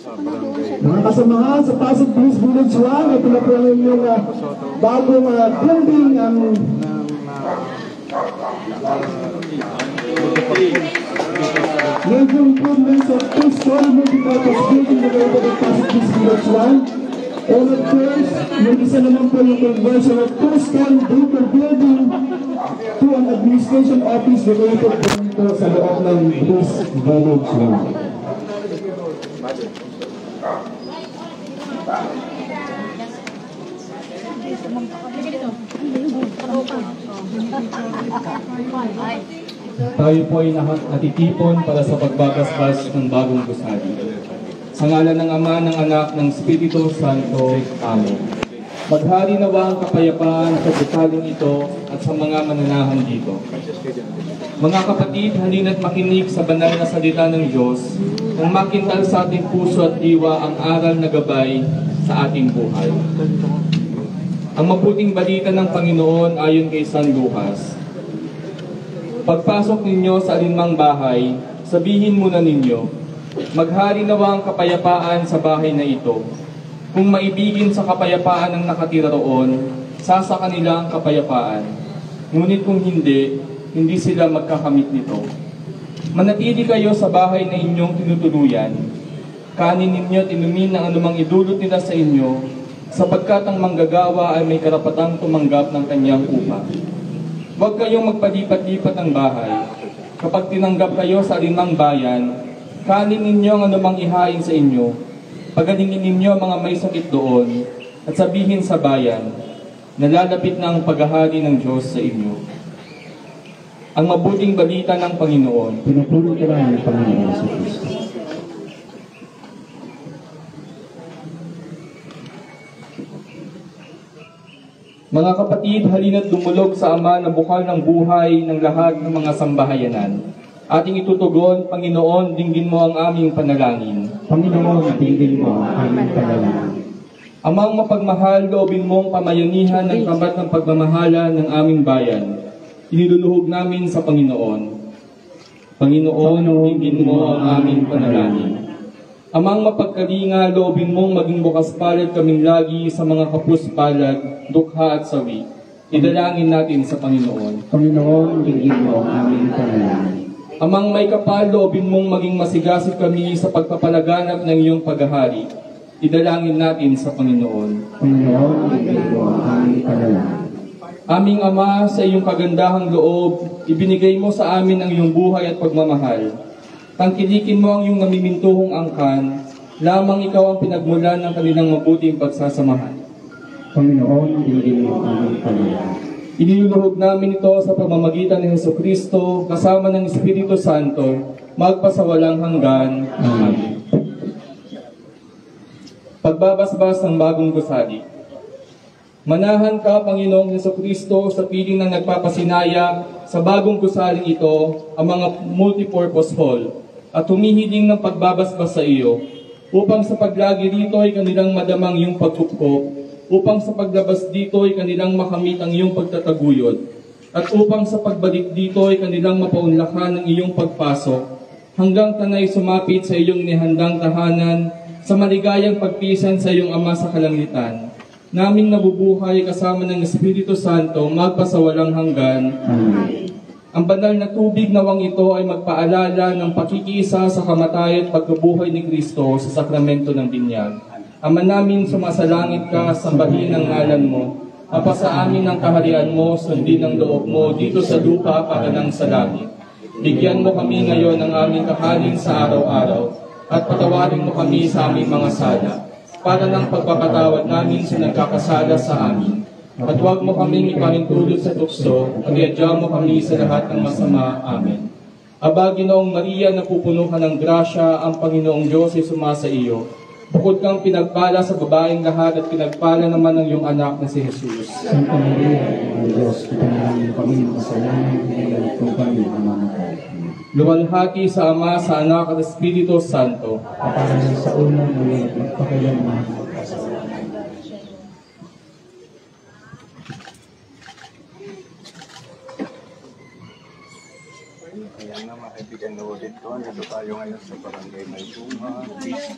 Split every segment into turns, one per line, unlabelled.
Mga kasamahan, sa Pasig Police Village 1, ito na po ang inyong bagong building ang major improvements of two-story multipurpose building located at Pasig Police Village 1. And of course, yung isa naman po yung conversion of two-story daycare building to an administration office located dito sa loob ng Police Village 1.
Tayo po ay natitipon para sa pagbabasbas ng bagong gusali. Sa ngalan ng Ama, ng Anak, ng Espiritu Santo. Amen. Maghari nawa ang kapayapaan sa gusaling ito at sa mga mananahan dito. Mga kapatid, halina't makinig sa banal na salita ng Diyos nang makintal sa ating puso at diwa ang aral na gabay sa ating buhay. Ang mabuting balita ng Panginoon ayon kay San Lucas. Pagpasok ninyo sa alinmang bahay, sabihin muna ninyo, maghari nawa ang kapayapaan sa bahay na ito. Kung maibigin sa kapayapaan ang nakatira roon, sasa kanila ang kapayapaan. Ngunit kung hindi, hindi sila magkakamit nito. Manatili kayo sa bahay na inyong tinutuluyan. Kanin ninyo at inumin ng anumang idulot nila sa inyo, sapagkat ang manggagawa ay may karapatang tumanggap ng kanyang upa. Huwag kayong magpalipat-lipat ng bahay. Kapag tinanggap kayo sa alinmang bayan, kanin ninyo ang anumang ihain sa inyo. Pagalingin ninyo mga may sakit doon, at sabihin sa bayan, nalalapit na ang paghahari ng Diyos sa inyo. Ang mabuting balita ng Panginoon.
Pinupuri ka lang ng Panginoon sa Kristo.
Mga kapatid, halina't dumulog sa Ama na bukal ng buhay ng lahat ng mga sambahayanan. Ating itutugon, Panginoon, dinggin mo ang aming panalangin.
Panginoon, dinggin mo ang aming panalangin.
Amang mapagmahal, loobin mong pamayanihan ng kamat ng pagmamahala ng aming bayan. Iniluluhog namin sa Panginoon. Panginoon, dinggin mo ang aming panalangin. Amang mapagkalinga, loobin mong maging bukas palad kaming lagi sa mga kapus-palad, dukha at sawi. Idalangin natin sa Panginoon.
Panginoon, dinggin mo ang aming panalangin.
Amang may kapal, loobin mong maging masigasig kami sa pagpapalaganap ng iyong paghahari. Idalangin natin sa Panginoon.
Panginoon, dinggin mo ang aming panalangin.
Aming Ama, sa iyong kagandahang loob, ibinigay mo sa amin ang iyong buhay at pagmamahal. Tangkilikin mo ang iyong namimintuhong angkan, lamang ikaw ang pinagmulan ng kanilang mabuting pagsasamahan.
Panginoon, dinggin mo ang aming panalangin.
Iniluluhog namin ito sa pamamagitan ni Jesucristo, kasama ng Espiritu Santo, magpasawalang hanggan. Amen. Pagbabasbas ng bagong gusali. Manahan ka, Panginoong Jesucristo, sa piling ng nagpapasinaya sa bagong gusaling ito, ang mga multipurpose hall, at humihiling ng pagbabasbas sa iyo, upang sa paglagi rito ay kanilang madamang iyong pagkupkop, upang sa paglabas dito ay kanilang makamit ang iyong pagtataguyod, at upang sa pagbalik dito ay kanilang mapaunlakan ang iyong pagpasok, hanggang tanay sumapit sa iyong nihandang tahanan, sa maligayang pagpisan sa iyong Ama sa kalangitan. Naming nabubuhay kasama ng Espiritu Santo, magpasawalang hanggan.
Amen.
Ang banal na tubig nawang ito ay magpaalala ng pakikiisa sa kamatayan at pagkabuhay ni Kristo sa sakramento ng binyag. Ama namin, sumasalangit ka, sambahin ang ngalan mo. Apa sa amin ang kaharian mo, sundin ang loob mo, dito sa lupa para nang sa langit. Bigyan mo kami ngayon ng aming kakanin sa araw-araw, at patawarin mo kami sa aming mga sala, para ng pagpapatawad namin sa nagkakasala sa amin. At huwag mo kaming ipahintulot sa tukso, at iadya mo kami sa lahat ng masama. Amen. Aba, Ginoong Maria, napupuno ka ng grasya, ang Panginoong Diyos ay sumasa iyo. Bukod kang pinagpala sa babaeng lahat at pinagpala naman ng iyong anak na si Jesus.
Santa Maria, ang Diyos, ipanalangin kami ng kasalanan, ngayon kung kami mamamatay.
Luwalhati sa Ama, sa Anak at Espiritu Santo.
Para sa unang ngayon at magpakailanman.
Ayan na mga kaibigan na ulit ko. Nandito tayo ngayon sa Barangay May Bunga, Peace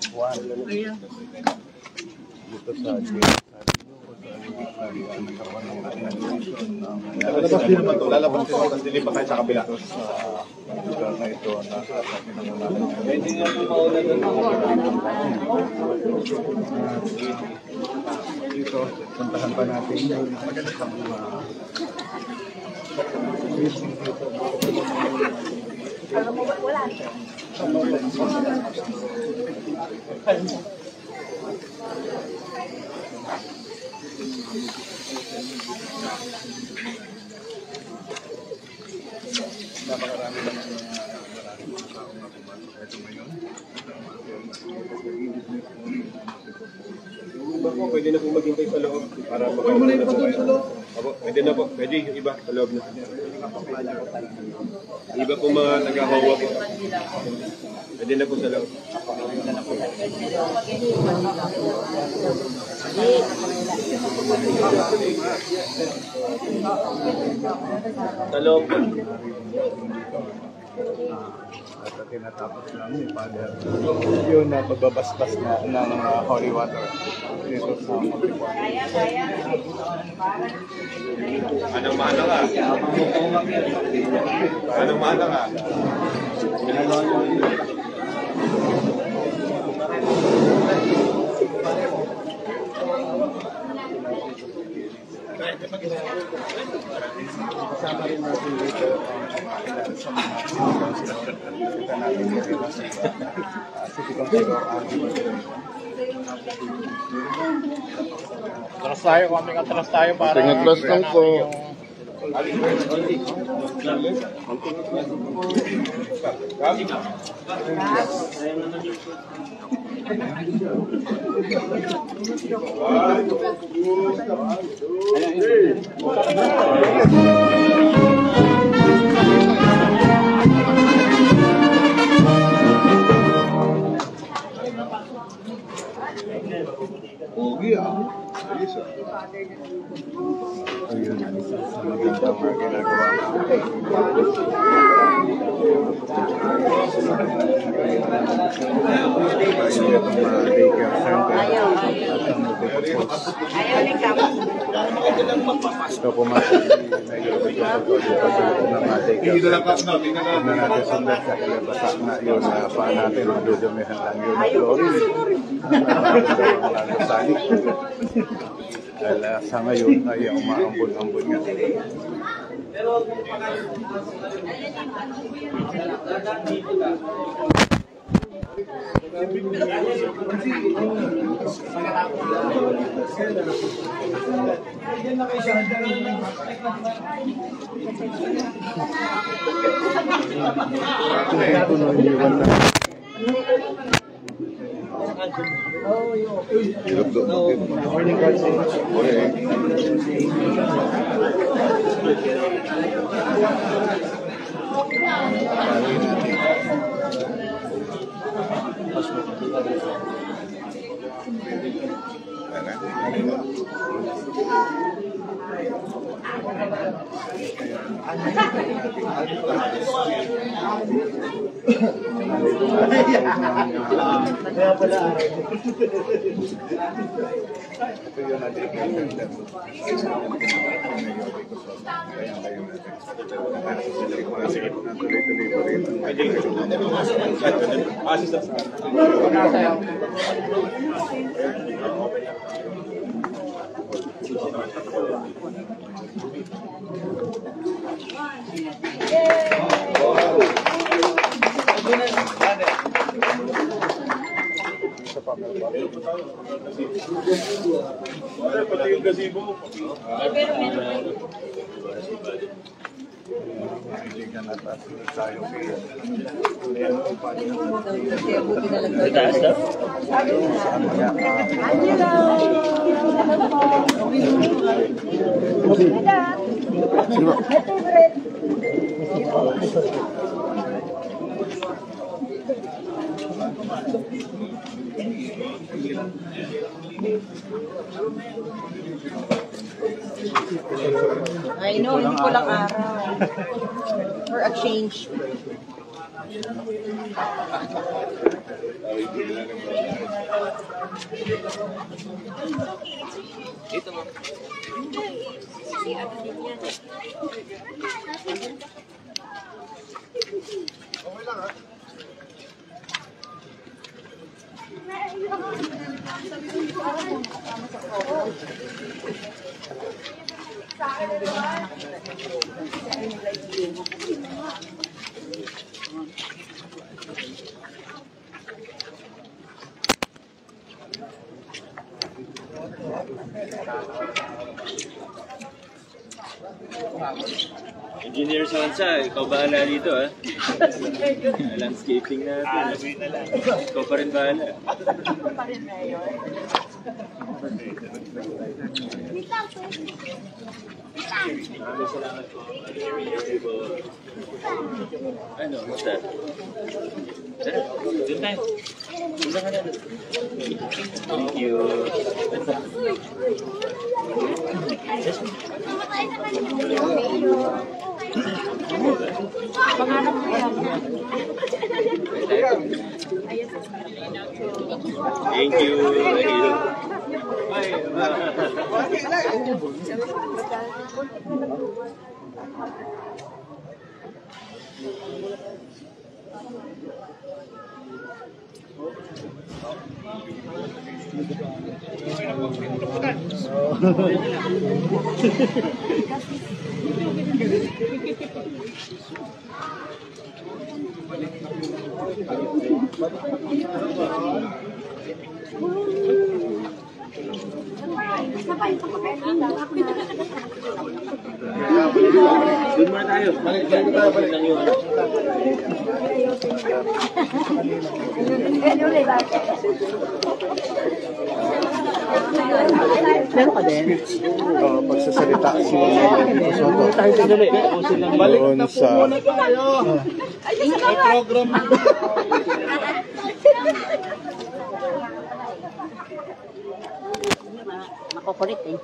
Lalabas din naman ito. Lalabas din naman. Hindi pa tayo sa kabila. Lugar na ito na pwede nga po mauna doon. Dito, puntahan pa natin yung magandang napakarami lang maraming tao na pumasok ito ngayon. Iba po, pwede na po maghintay sa loob para makauna na po kayo. Opo, pwede na po. Pwede yung iba sa loob na. Iba po mga nag-ahawa po. Pwede na po sa loob. Sa loob. At tinatapos lang ni Father yun na pagbabasbas na ng holy water dito sa Anong mana ka? Anong mana ka? Kasama rin natin dito sa mga kita natin dito sa Sigong
Atras tayo, kami atras tayo para
Tingatras lang po. Ugi ah. Ayos ah. Ayun. Magandang ginagawa namin. Ito pumasok dito natin sundan sa kilabasa na yun na paa natin madudumihan lang yun na chlorine. Dahil sa ngayon ay umaambon-ambon nga. Morning, God Kaya pala ito yun natin pati yung gazebo. Kaibigan at tayo
I know, hindi ko lang araw. For a change.
Dito mo.
Okay lang ha.
Engineer Sansa, ikaw bahala dito ha? Landscaping natin. Ikaw pa rin bahala. Maraming salamat po. Ano, basta? Tara, doon tayo. Doon ka na. Thank you. Thank you. Doon muna tayo. Balik lang yun.
Meron ka din?
Pagsasalita si Soto.
Balik
Doon
na po
sa
muna tayo. May program.
Makukulit eh.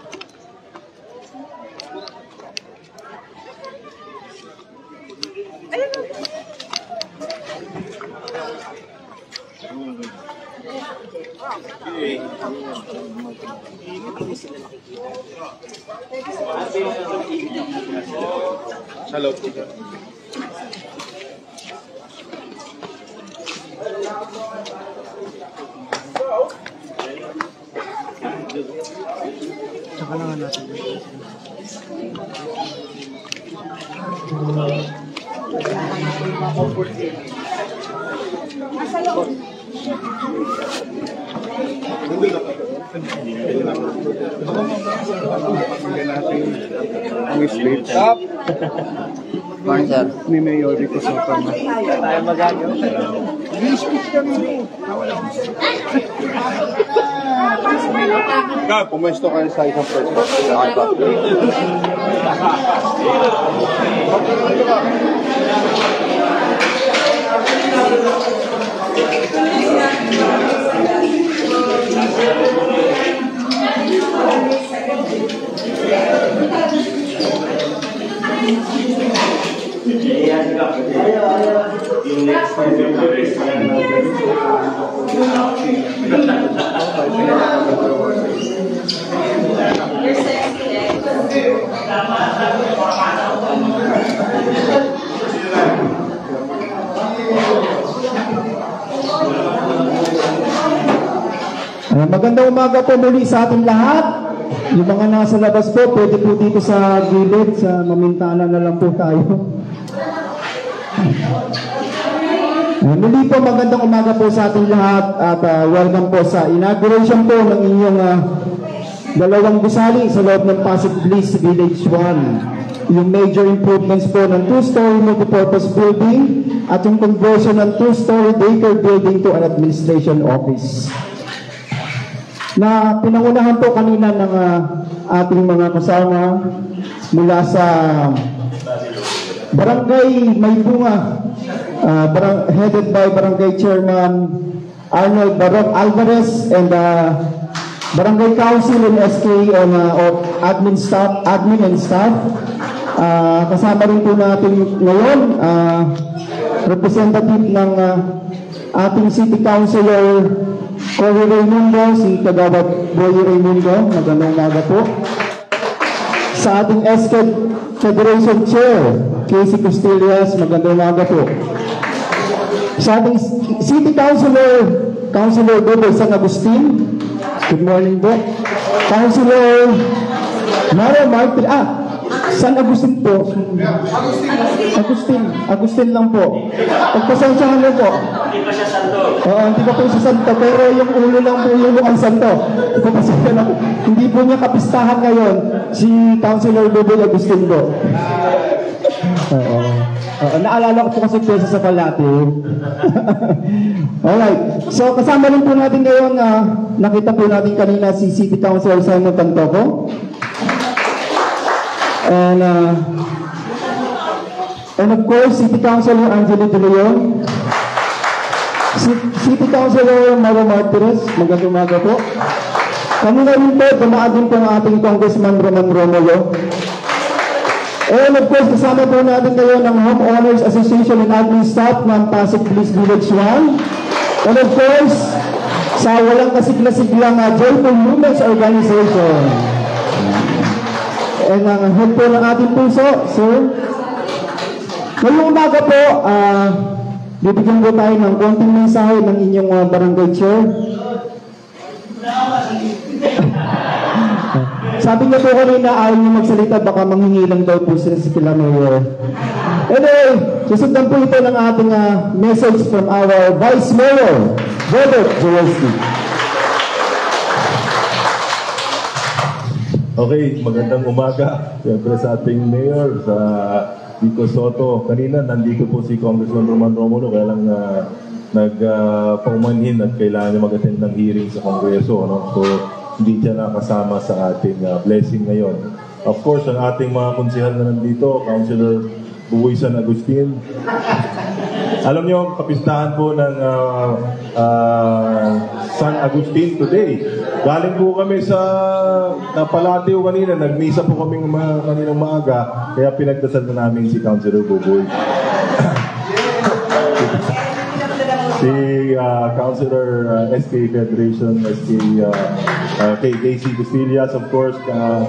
Hello.
Tsaka lang natin.
Ang speech ni Mayor Rico Soto.
Tayo magagawa.
Pumesto kayo sa isang person.
Magandang umaga po muli sa ating lahat. Yung mga nasa labas po, pwede po dito sa gilid, sa mamintana na lang po tayo. Muli po, magandang umaga po sa ating lahat at welcome po sa inauguration po ng inyong dalawang gusali sa loob ng Pasig Bliss Village 1. Yung major improvements po ng 2-story multipurpose building at yung conversion ng 2-story daycare building to an administration office. Na pinangunahan po kanina ng ating mga kasama mula sa Barangay Maybunga, headed by Barangay Chairman Arnold Barok Alvarez and Barangay Council and SK on admin and staff. Kasama rin po natin ngayon representative ng ating City Councilor Cory Raimundo, si Kagawad Boy Raimundo, magandang umaga po. Sa ating SCED Federation Chair, Casey Costillas, magandang umaga po. Sa ating City Councilor Dodoy San Agustin, good morning po. Councilor Maro Martin, San Agustin po. Agustin lang po. Pagpasensyahan mo po.
Hindi pa siya santo.
Oo, hindi pa po siya santo, pero yung ulo lang po yung mukhang santo. Pagpasensyahan na po. Hindi po niya kapistahan ngayon si Councilor Dodoy Agustin po. Oo. Naalala ko po kasi pesa sa Palati. Alright. So, kasama rin po natin ngayon nakita po natin kanina si City Councilor Simon Tantoco. And of course, City Councilor Angelo De Leon. City Councilor Maro Martires. Magandang umaga po. Kanina rin po, dumaan din po ang ating Congressman Roman Romulo. And of course, kasama po natin ngayon ng Homeowners Association and Admin Staff ng Pasig Police Village 1. And of course, sa walang kasigla-siglang Joyful Women's Organization. And ang head po ng ating puso, sir. Ngayong umaga po, bibigyan po tayo ng konting mensahe ng inyong barangay chair. Sabi niya po kanina, ayaw niyo magsalita, baka manghingilang daw po sila sa kila Mayor. Anyway, susundan po ito ng ating message from our Vice Mayor, Robert Jaworski.
Okay, magandang umaga. Siyempre sa ating Mayor, sa Vico Soto. Kanina, nandito po si Congressman Roman Romulo, kaya lang nagpaumanhin at kailangan niya mag-attend ng hearing sa Kongreso. No? So, hindi siya nakasama sa ating blessing ngayon. Of course, ang ating mga konsehal na nandito, Councilor Buboy San Agustin. Alam niyo, kapistahan po ng San Agustin today. Galing po kami sa Palatio kanina, nagmisa po kami kaninang maaga, kaya pinagdasal na namin si Councilor Buboy. Si Councilor SK Federation, SK Casey Costillas, of course,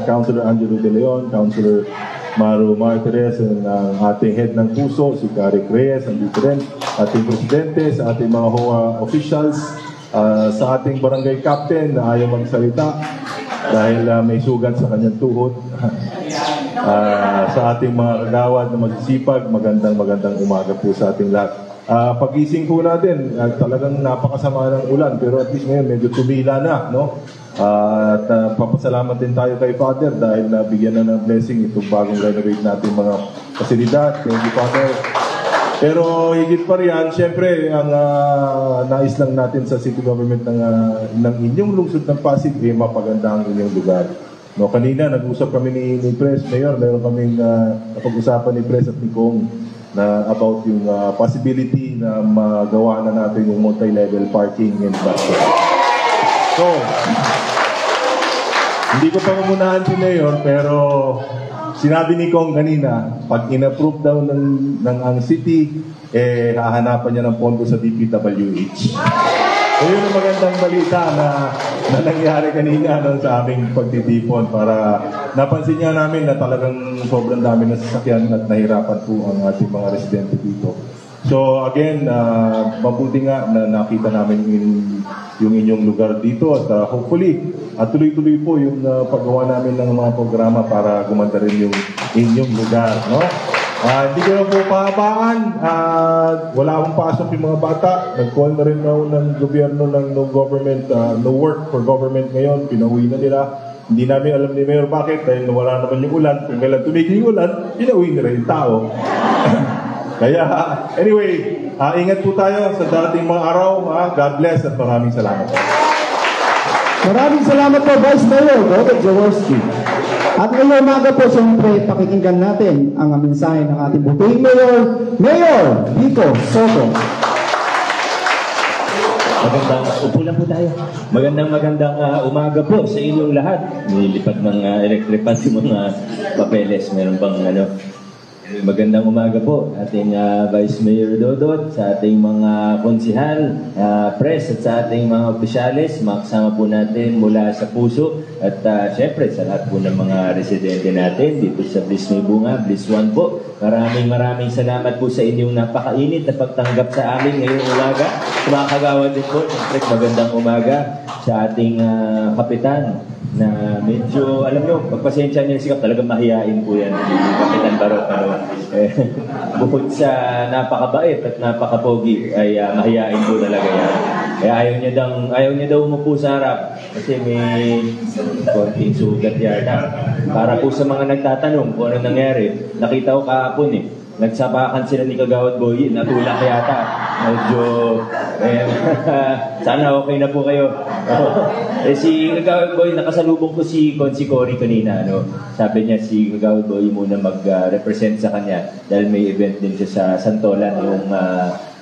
Councilor Angelo De Leon, Councilor Maro Martires, and ating head ng puso, si Caric Reyes, andito rin, ating presidente, sa ating mga HOA officials, sa ating barangay captain na ayaw magsalita dahil may sugat sa kanyang tuhod, sa ating mga kagawad na magsisipag, magandang umaga po sa ating lahat. Pagising po natin, talagang napakasama ng ulan, pero at least ngayon medyo tumila na, no? At papasalamat din tayo kay Father dahil nabigyan na ng blessing itong bagong renovate natin mga pasilidad. Thank you, Father. Pero higit pa riyan, siyempre, ang nais lang natin sa city government ng inyong lungsod ng Pasig, mapaganda ang inyong lugar. No, kanina, nag-usap kami ni Pres, Mayor, meron kaming napag-usapan ni Pres at ni Kong na about yung possibility na magawa na natin yung multi-level parking and basket. So, hindi ko pa umunahan si Mayor, pero sinabi ni Kong kanina, pag in-approve daw ng ang city, hahanapan niya ng pondo sa DPWH. So yun ang magandang balita na nangyari kanina sa aming pagtitipon para napansin niya namin na talagang sobrang dami ng sasakyan at nahirapan po ang ating mga residente dito. So again, mabuti nga na nakita namin yung inyong lugar dito at hopefully tuloy-tuloy po yung paggawa namin ng mga programa para gumanda rin yung inyong lugar, no? Hindi ko na po pahabaan. Wala akong pasok yung mga bata. Nag-call na rin ng gobyerno ng no government, no work for government ngayon. Pinauwi na nila. Hindi namin alam ni Mayor bakit dahil wala naman yung ulan. Kung kailan tumigil yung ulan, pinauwi nila yung tao. Kaya, anyway, ingat po tayo sa darating mga araw. God bless at maraming salamat.
Maraming salamat po, Vice Mayor Robert Jaworski. At ngayong umaga po, siyempre, pakikinggan natin ang mensahe ng ating buting Mayor Vico Soto.
Upo lang po tayo. Magandang umaga po sa inyong lahat. Nilipat ng electric pad yung mga papeles. Meron bang Magandang umaga po ating Vice Mayor Dodot, sa ating mga konsihal, press at sa ating mga opisyalis. Makasama po natin mula sa puso at syempre sa lahat po ng mga residente natin dito sa Bliss May Bunga, Bliss 1 po. Maraming salamat po sa inyong napakainit na pagtanggap sa amin ngayong umaga. Sa mga kagawad din po, syempre magandang umaga sa ating kapitan na medyo, alam nyo, pagpasensya niya sikap, talagang mahihain po yan. Kapitan Barot, bukod sa napakabait at napakapogi, ay mahihain po talaga yan. Kaya ayaw niya daw umupo sa harap kasi may konting sugat yata. Para po sa mga nagtatanong kung ano nangyari, nakita ko kahapon nagsapakan sila ni Kagawad Boy, natulak yata. Medyo, sana okay na po kayo. Si Kagawad Boy, nakasalubong ko si Cory kanina. Sabi niya si Kagawad Boy muna mag-represent sa kanya dahil may event din siya sa Santolan, yung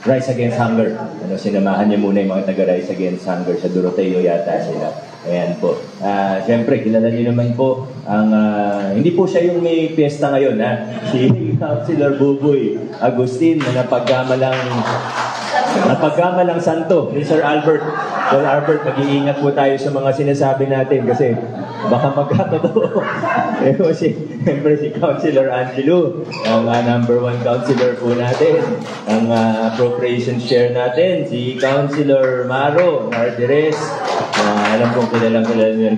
Rise Against Hunger. Sinamahan niya muna yung mga taga-Rise Against Hunger sa Doroteo yata sila. Ayan po. Siyempre, kilala niyo naman po ang hindi po siya yung may piyesta ngayon, si Councilor Buboy Agustin na napagkamalang santo ni Sir Albert. Sir Albert, mag-iingat po tayo sa mga sinasabi natin kasi baka magkatotoo. Siyempre si Councilor Angelo, ang number 1 councilor po natin, ang appropriation chair natin, si Councilor Maro Martires. Alam kong kilalang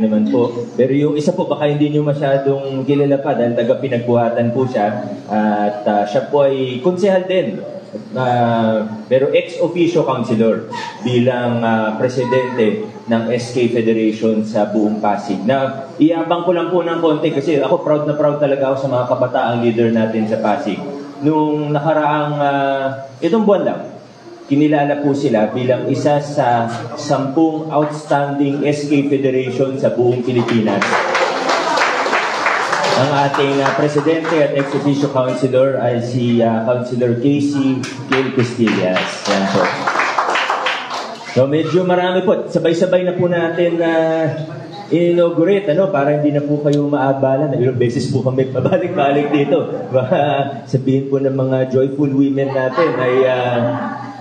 naman po. Pero yung isa po, baka hindi nyo masyadong kilala pa dahil taga-pinagbuhatan po siya. At siya po ay konsehal din. Pero ex-officio councilor bilang presidente ng SK Federation sa buong Pasig. Na iabang ko lang po ng konti kasi ako proud na proud talaga ako sa mga kabataang leader natin sa Pasig. Nung nakaraang itong buwan lang, kinilala po sila bilang isa sa 10 outstanding SK Federation sa buong Pilipinas. Ang ating presidente at ex-officio councilor ay si Councilor Casey Kim Castillas. Yan po. So medyo marami po. Sabay-sabay na po natin inaugurate, para hindi na po kayo maabala. Ilang beses po kami pabalik-balik dito. Sabihin po ng mga joyful women natin ay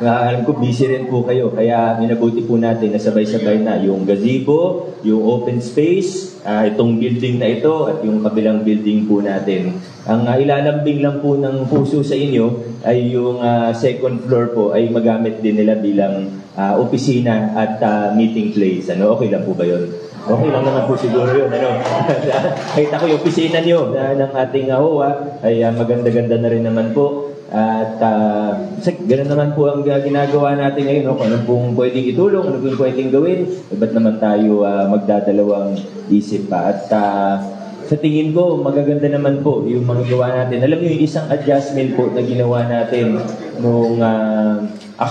alam ko busy rin po kayo. Kaya minabuti po natin na sabay-sabay na yung gazebo, yung open space, itong building na ito at yung kabilang building po natin. Ang ilalambing lang po ng puso sa inyo ay yung second floor po ay magamit din nila bilang opisina at meeting place. Okay lang po ba yun? Okay lang naman po siguro yun. Kahit ako yung opisina nyo ng ating HOA ay maganda-ganda na rin naman po. At ganoon naman po ang ginagawa natin ngayon. Kung ano pong pwedeng itulong, ano pong pwedeng gawin, ba't naman tayo magdadalawang isip pa. At sa tingin ko, magaganda naman po yung mga gawa natin. Alam niyo, yung isang adjustment po na ginawa natin nung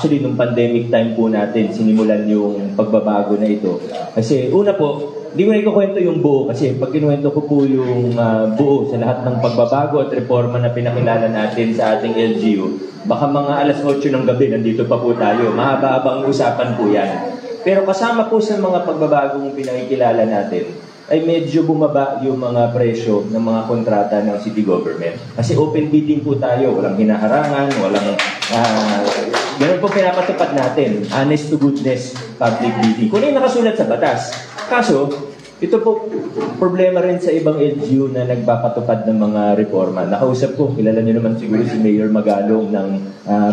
nung pandemic time po natin, sinimulan yung pagbabago na ito. Kasi una po, hindi ko na ikukwento yung buo kasi pag kinuwento ko po yung buo sa lahat ng pagbabago at reforma na pinakilala natin sa ating LGU, baka mga alas 8 ng gabi nandito pa po tayo. Mahaba-habang usapan po yan. Pero kasama po sa mga pagbabagong pinakikilala natin, ay medyo bumaba yung mga presyo ng mga kontrata ng city government. Kasi open bidding po tayo, walang hinaharangan, walang ganun po pinapatupad natin, honest to goodness public bidding. Kung yung nakasulat sa batas. Kaso, ito po problema rin sa ibang LGU na nagpapatupad ng mga reforma. Nakausap ko, kilala niyo naman siguro si Mayor Magalong ng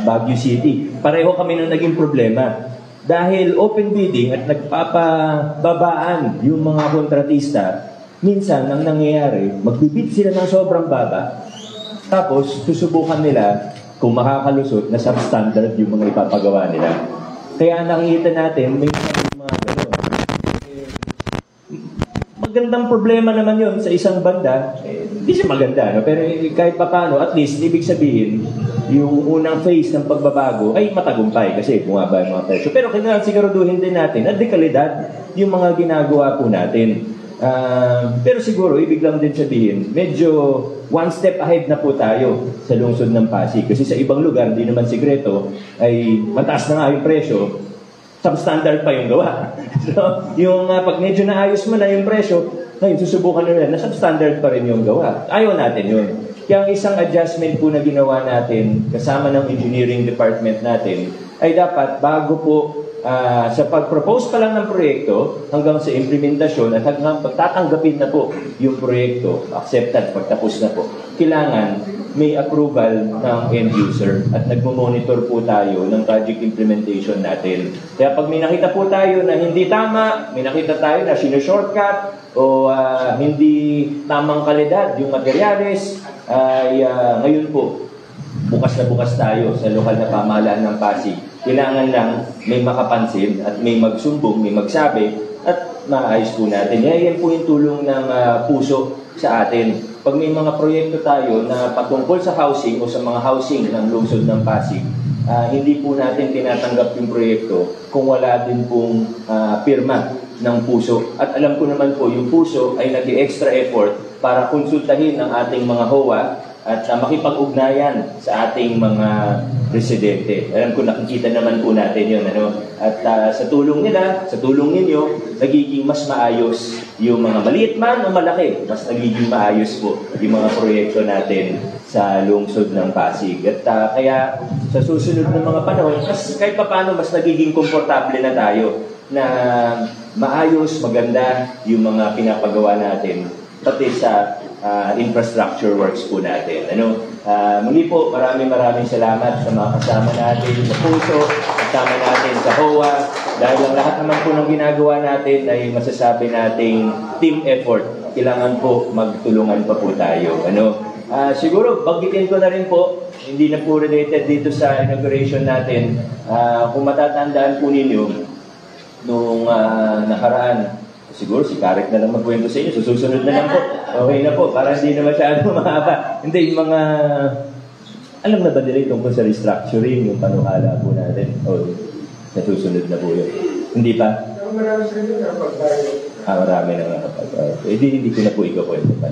Baguio City. Pareho kami nang naging problema. Dahil open bidding at nagpapababaan yung mga kontratista, minsan ang nangyayari, magbibid sila ng sobrang baba, tapos susubukan nila kung makakalusot na substandard yung mga ipapagawa nila. Kaya nakikita natin, may mga gano'n. Magandang problema naman yun sa isang banda. Hindi siya maganda, no? Pero kahit paano, at least, ibig sabihin, yung unang phase ng pagbabago ay matagumpay kasi bumaba yung mga presyo. Pero kailangan siguraduhin din natin at dekalidad yung mga ginagawa po natin. Pero siguro, ibig lang din sabihin, medyo one step ahead na po tayo sa lungsod ng Pasig. Kasi sa ibang lugar, hindi naman sikreto, ay mataas na nga yung presyo, substandard pa yung gawa. So, yung pag medyo naayos mo na yung presyo, ngayon susubukan nila na substandard pa rin yung gawa. Ayaw natin yun. Kaya ang isang adjustment po na ginawa natin kasama ng engineering department natin ay dapat bago po sa pag-propose pa lang ng proyekto hanggang sa implementasyon at hanggang pagtatanggapin na po yung proyekto, accepted pagtapos na po, kailangan may approval ng end user at nagmo-monitor po tayo ng project implementation natin. Kaya pag may nakita po tayo na hindi tama, may nakita tayo na sino-shortcut o hindi tamang kalidad yung materyales, ay ngayon po, bukas na bukas tayo sa lokal na pamahalaan ng Pasig. Kailangan lang may makapansin at may magsumbong, may magsabi at maayos po natin. Yan po yung tulong ng puso sa atin. Pag may mga proyekto tayo na patungkol sa housing o sa mga housing ng lungsod ng Pasig, hindi po natin tinatanggap yung proyekto kung wala din pong pirma ng puso. At alam ko naman po, yung puso ay nag-extra effort para konsultahin ng ating mga HOA at makipag-ugnayan sa ating mga residente. Alam ko, nakikita naman po natin yun. At sa tulong nila, sa tulong ninyo, nagiging mas maayos yung mga maliit man o malaki. Mas nagiging maayos po yung mga proyekto natin sa lungsod ng Pasig. At kaya sa susunod ng mga panahon, kahit pa paano, mas nagiging komportable na tayo na maayos, maganda yung mga pinapagawa natin pati sa infrastructure works po natin. Muli po, maraming salamat sa mga kasama natin sa puso, kasama natin sa HOA, dahil ang lahat naman po ng ginagawa natin ay masasabi nating team effort. Kailangan po magtulungan pa po tayo. Siguro, banggitin ko na rin po, hindi na po related dito sa inauguration natin. Kung matatandaan po ninyo, nung nakaraan, siguro si Karek na lang magkwento sa inyo. Susunod na lang po. Okay na po. Para hindi na masyado mahaba. Hindi, yung mga... Alam na ba nila tungkol sa restructuring, yung panuhala po natin? O, nasusunod na po yun. Hindi pa? Marami sa inyo na pagbayo. Marami na nga pagbayo. Hindi ko na po ikakwento pa.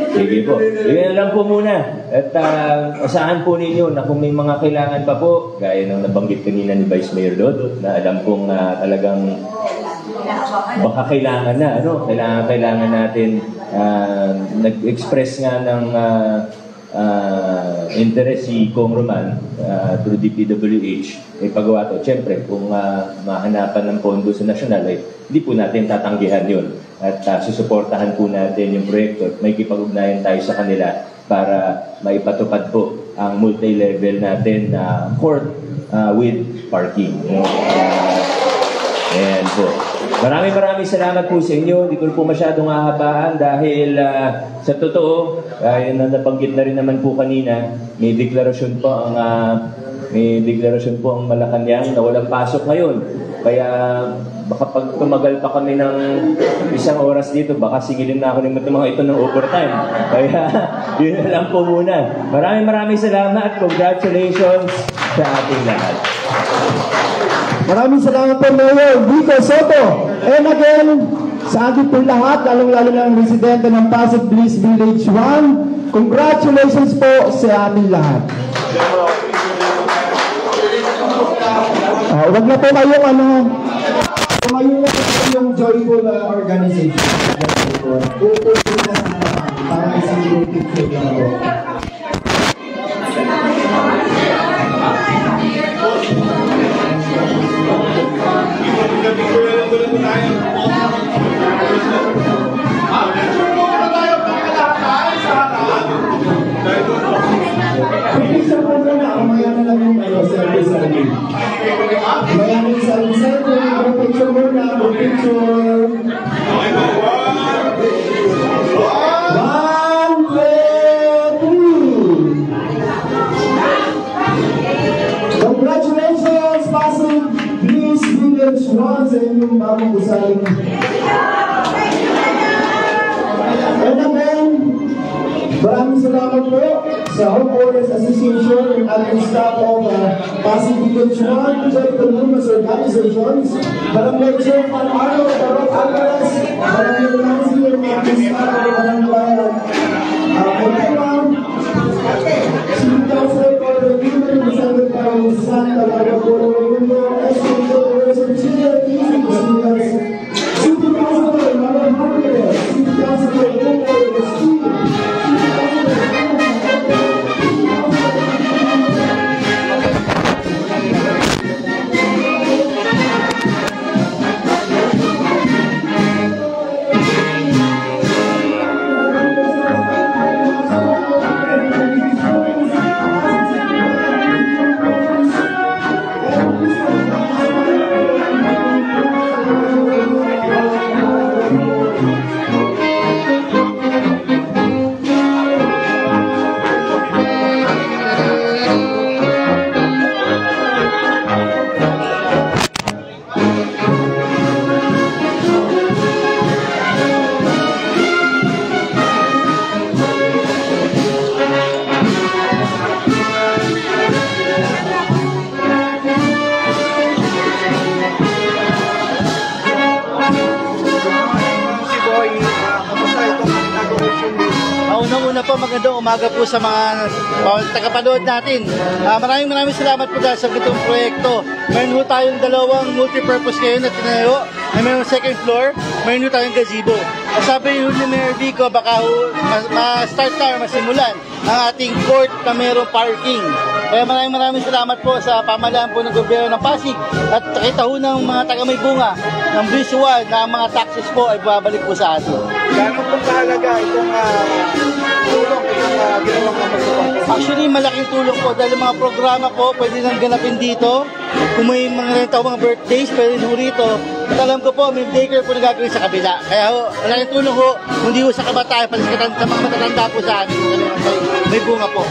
Sige po. Yun lang po muna. At asahan po ninyo na kung may mga kailangan pa po, gaya ng nabanggit kanina ni Vice Mayor Dodot, na alam kong talagang baka kailangan na, kailangan natin, nag-express nga ng interest si Kong Roman through DPWH, ay pagawa to. Siyempre, kung mahanapan ng pondo sa nasyonal, ay hindi po natin tatanggihan yun. At susuportahan po natin yung proyekto at may kipag-ugnayan tayo sa kanila para maipatupad po ang multi-level natin na court with parking. Ayan po. Maraming salamat po sa inyo. Hindi ko po masyadong hahabaan dahil sa totoo, yun na nabanggit na rin naman po kanina, may deklarasyon po ang Malacanang na walang pasok ngayon. Kaya baka pag tumagal pa kami ng 1 oras dito, baka sigilin na ako ng mga ito ng overtime. Kaya yun na lang po muna. Maraming salamat. Congratulations sa ating lahat.
Maraming salamat po, Mayor Vico Soto. And again, sa ating po lahat, lalong-lalo ng residente ng Pasig Bliss Village 1, congratulations po sa ating lahat. Huwag na po kayong tumayo na po yung joyful organization. Pupusin na para isang picture na po. Picture po na mamaya na lang yung service sa akin. Mamaya na yung service sa akin. Picture mo na. Picture. 1, 2, 3. Congratulations, Pasig Bliss Village 1 sa inyong bagong gusaling. And again, maraming salamat po sa Homeowners Association at the staff of Pasig Village 1, Joyful Numerous Organizations, Barangay Chairman Arno, Barok Alvarez, Barangay Nancy, and mga staff of Barangay Kaitawang, City Council for the Women, Senator Carol Santa Maria Polo Mundo, SPO, City Council for Mara Harvey, City Council for Women,
una po, magandang umaga po sa mga tagapanood natin. Maraming salamat po dahil sa gitong proyekto. Mayroon po tayong dalawang multipurpose ngayon na tinayo. Mayroon second floor, mayroon po tayong gazebo. Sabi ni Mayor Vico, baka ma-start na or masimulan ang ating court na mayroong parking. Kaya maraming salamat po sa pamahalaan po ng gobyerno ng Pasig at kita ho ng mga taga-Maybunga ng visual na ang mga taxes po ay babalik po sa atin.
Gano'n pong kahalaga itong tulong, itong ginawang kamasipang?
Actually, malaking tulong po dahil mga programa po pwede nang ganapin dito. Kung may mga mga birthdays, pwede nyo rito. At alam ko po, may daycare po na gagawin sa kabila. Kaya ho, malaking tulong ho, hindi ho sa kabataan, pala sa mga matatanda po sa amin. May bunga po.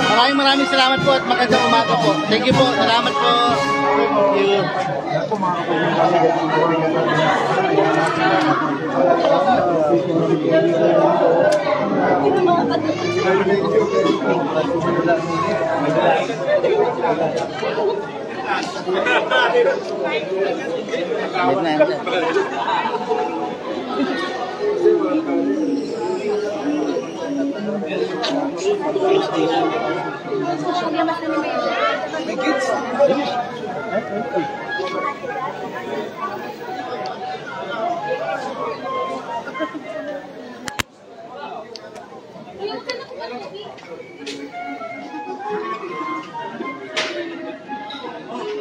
Maraming salamat po at magandang umaga po. Thank you po. Salamat po. Thank you.